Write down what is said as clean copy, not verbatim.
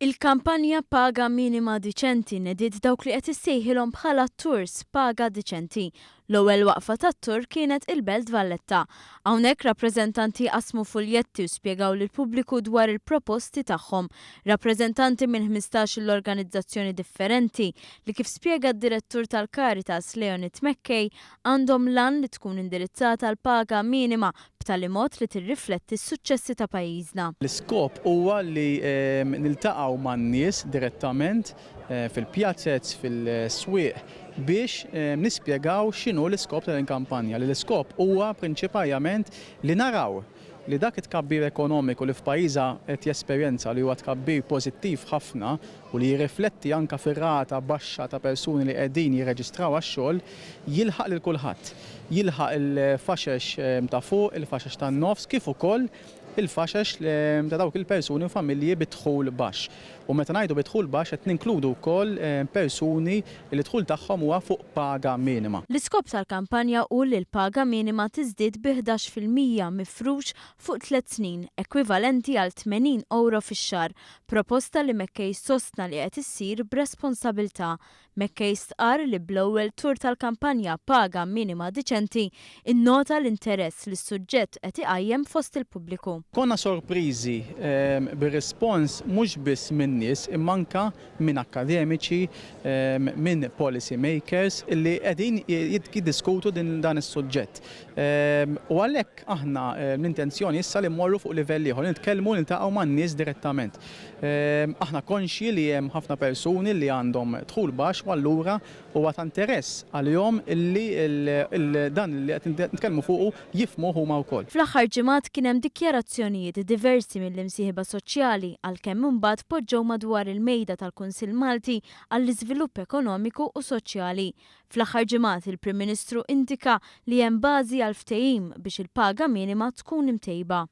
Il-kampanja Paga Minima Diċenti nediet dawk li qed issejħilhom bħala tours paga diċenti. L-ewwel waqfa tat-tur kienet il-Belt Valletta. Hawnhekk rappreżentanti qasmu fuljetti u spjegaw lill-pubbliku dwar il-proposti tagħhom. Rappreżentanti minn 15 l-organizzazzjoni differenti li kif spjega d-direttur tal-Caritas Leonid Mekkej għandhom lan li tkun indirizzata l paga minima b'tali mod li tirrifletti s-suċċessi ta' pajjiżna. L-iskop huwa li niltaqgħu man-nies direttament fil-pjazzezz, fil-swieq biex nispjegaw x'inhu l-iskop tal-kampanja. L-iskop huwa prinċipalment li naraw li dak it-tkabbir ekonomiku li f'pajjiża qed jesperjenza li huwa tkabbir pożittiv ħafna u li jirrifletti anke fir-rata baxxa ta' persuni li qegħdin jirreġistraw għax-xogħol jilħaq lil kulħadd. Jilħaq il-faxex ta' fuq, il-faxex tan-nofs kif ukoll il-faxex ta' dawk il-persuni u familji bidħul baxx. U meta ngħidu bidħul baxx qed ninkludu wkoll persuni li dħul tagħhom huwa fuq paga minima. L-iskop tal-kampanja hu li l-paga minima tiżdied bi 11% mifrux fuq 3 snin, ekwivalenti għal 80 euro fix-xahar, proposta li Mekkej sostna li qed issir b'responsabbiltà. Mekkej stqar li bl-ewwel tur tal-kampanja Paga Minima Diċenti innota l-interess li s-suġġett qed iqajjem fost il-pubbliku. Konna sorpriżi bir-rispons mhux biss minn nies imma anke minn akkademiċi, minn policy makers illi qegħdin jiddiskutu dan is-suġġett. U għalhekk aħna l-intenzjoni issa li mmorru fuq livell ieħor nitkellmu niltaqgħu man-nies direttament. Aħna konxji li hemm ħafna persuni li għandhom dħul baxx u allura huwa ta' interess għalihom illi dan li qed nitkellmu fuqu jifhmu huma wkoll. Fl-aħħar ġimgħat kien hemm dikjarazzjonijiet diversi mill-imsieħba soċjali għalkemm imbagħad poġġew madwar il-mejda tal-Kunsill Malti għall-iżvilupp ekonomiku u soċjali. Fl-aħħar ġimgħat il-Prim Ministru indika li hemm bażi għal ftehim biex il-paga minima tkun imtejba.